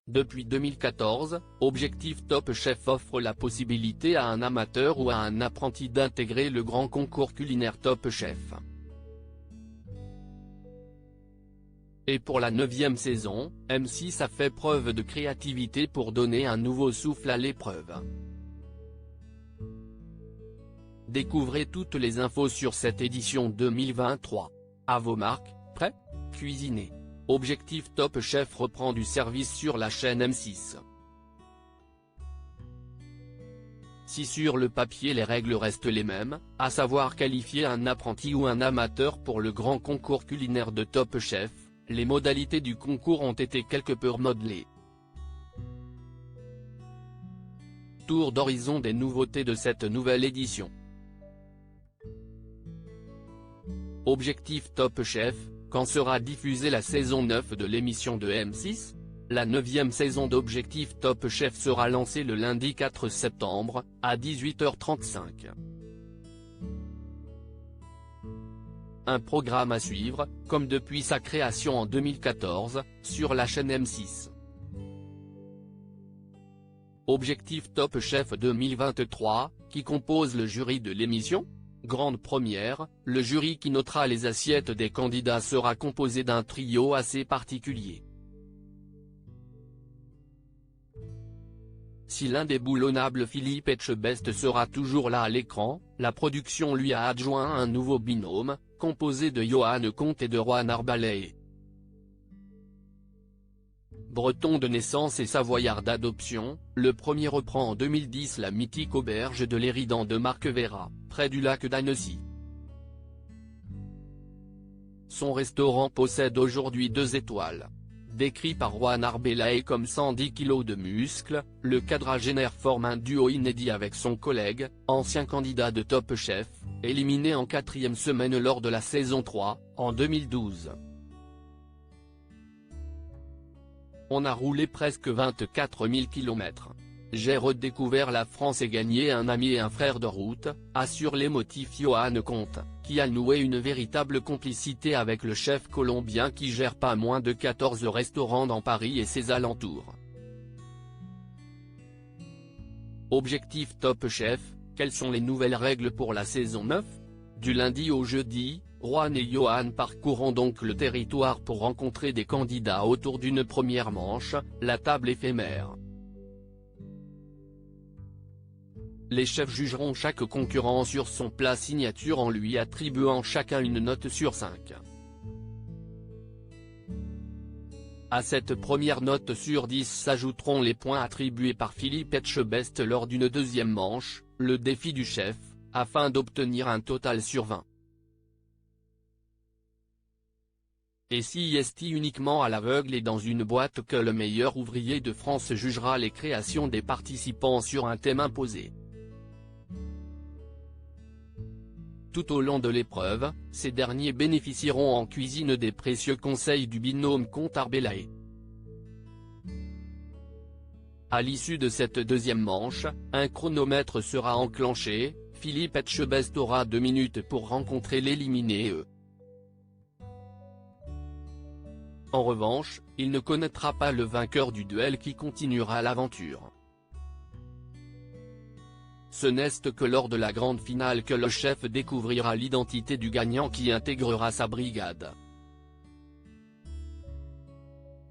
Depuis 2014, Objectif Top Chef offre la possibilité à un amateur ou à un apprenti d'intégrer le grand concours culinaire Top Chef. Et pour la 9e saison, M6 a fait preuve de créativité pour donner un nouveau souffle à l'épreuve. Découvrez toutes les infos sur cette édition 2023. À vos marques, prêts? Cuisinez. Objectif Top Chef reprend du service sur la chaîne M6. Si sur le papier les règles restent les mêmes, à savoir qualifier un apprenti ou un amateur pour le grand concours culinaire de Top Chef, les modalités du concours ont été quelque peu remodelées. Tour d'horizon des nouveautés de cette nouvelle édition. Objectif Top Chef, quand sera diffusée la saison 9 de l'émission de M6 ? La 9e saison d'Objectif Top Chef sera lancée le lundi 4 septembre, à 18h35. Un programme à suivre, comme depuis sa création en 2014, sur la chaîne M6. Objectif Top Chef 2023, qui compose le jury de l'émission ? Grande première, le jury qui notera les assiettes des candidats sera composé d'un trio assez particulier. Si l'un des boulonnables Philippe Etchebest sera toujours là à l'écran, la production lui a adjoint un nouveau binôme, composé de Johan Comte et de Roanne Arbalay. Breton de naissance et savoyard d'adoption, le premier reprend en 2010 la mythique auberge de l'Éridan de Marquevera, près du lac d'Annecy. Son restaurant possède aujourd'hui 2 étoiles. Décrit par Roanne Arbalay comme 110 kg de muscles, le quadragénaire forme un duo inédit avec son collègue, ancien candidat de Top Chef, éliminé en 4e semaine lors de la saison 3, en 2012. On a roulé presque 24 000 km. J'ai redécouvert la France et gagné un ami et un frère de route, assure l'émotif Johan Comte, qui a noué une véritable complicité avec le chef colombien qui gère pas moins de 14 restaurants dans Paris et ses alentours. Objectif Top Chef, quelles sont les nouvelles règles pour la saison 9 ? Du lundi au jeudi, Roanne et Johan parcourront donc le territoire pour rencontrer des candidats autour d'une première manche, la table éphémère. Les chefs jugeront chaque concurrent sur son plat signature en lui attribuant chacun une note sur 5. À cette première note sur 10 s'ajouteront les points attribués par Philippe Etchebest lors d'une deuxième manche, le défi du chef, afin d'obtenir un total sur 20. Et si est uniquement à l'aveugle et dans une boîte que le meilleur ouvrier de France jugera les créations des participants sur un thème imposé. Tout au long de l'épreuve, ces derniers bénéficieront en cuisine des précieux conseils du binôme Comte-Arbalay. À l'issue de cette deuxième manche, un chronomètre sera enclenché, Philippe Etchebest aura 2 minutes pour rencontrer l'éliminé. En revanche, il ne connaîtra pas le vainqueur du duel qui continuera l'aventure. Ce n'est que lors de la grande finale que le chef découvrira l'identité du gagnant qui intégrera sa brigade.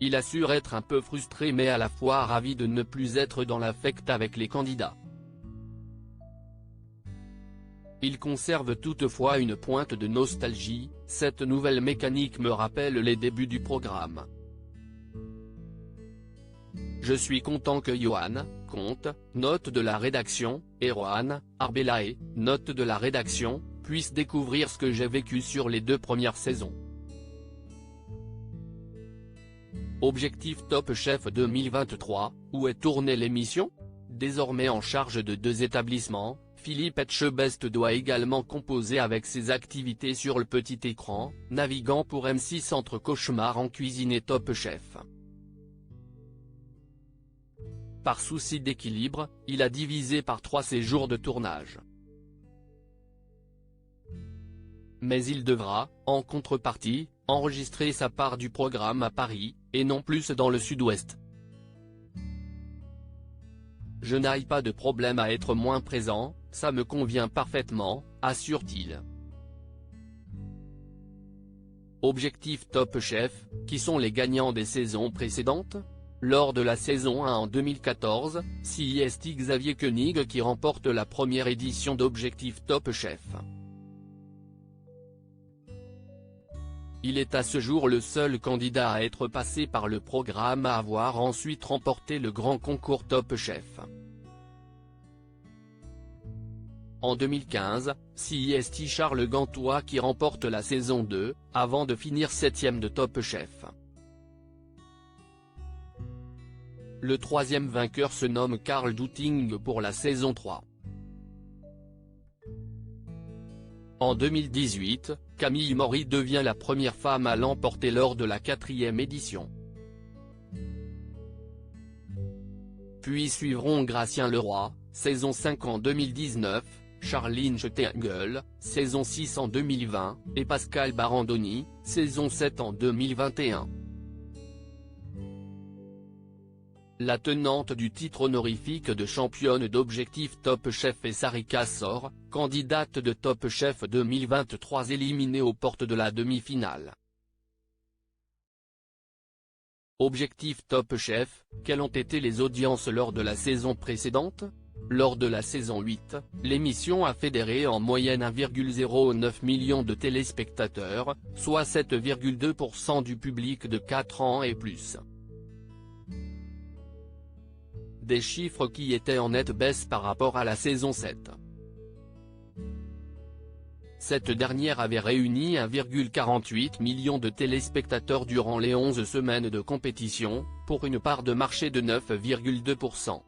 Il assure être un peu frustré mais à la fois ravi de ne plus être dans l'affect avec les candidats. Il conserve toutefois une pointe de nostalgie, cette nouvelle mécanique me rappelle les débuts du programme. Je suis content que Johan Comte, note de la rédaction, et Roanne Arbalay, note de la rédaction, puissent découvrir ce que j'ai vécu sur les 2 premières saisons. Objectif Top Chef 2023, où est tournée l'émission ? Désormais en charge de 2 établissements, Philippe Etchebest doit également composer avec ses activités sur le petit écran, naviguant pour M6 entre Cauchemar en cuisine et Top Chef. Par souci d'équilibre, il a divisé par 3 ses jours de tournage. Mais il devra, en contrepartie, enregistrer sa part du programme à Paris, et non plus dans le sud-ouest. je n'ai pas de problème à être moins présent, ça me convient parfaitement, assure-t-il. Objectif Top Chef, qui sont les gagnants des saisons précédentes? Lors de la saison 1 en 2014, c'est Xavier Koenig qui remporte la première édition d'Objectif Top Chef. Il est à ce jour le seul candidat à être passé par le programme à avoir ensuite remporté le grand concours Top Chef. En 2015, c'est Charles Gantois qui remporte la saison 2, avant de finir 7e de Top Chef. Le troisième vainqueur se nomme Karl Douting pour la saison 3. En 2018, Camille Maury devient la première femme à l'emporter lors de la 4e édition. Puis suivront Gratien Leroy, saison 5 en 2019, Charline Schottenguel, saison 6 en 2020, et Pascal Barandoni, saison 7 en 2021. La tenante du titre honorifique de championne d'Objectif Top Chef est Sarika Sor, candidate de Top Chef 2023 éliminée aux portes de la demi-finale. Objectif Top Chef, quelles ont été les audiences lors de la saison précédente? Lors de la saison 8, l'émission a fédéré en moyenne 1,09 million de téléspectateurs, soit 7,2% du public de 4 ans et plus. Des chiffres qui étaient en nette baisse par rapport à la saison 7. Cette dernière avait réuni 1,48 million de téléspectateurs durant les 11 semaines de compétition, pour une part de marché de 9,2%.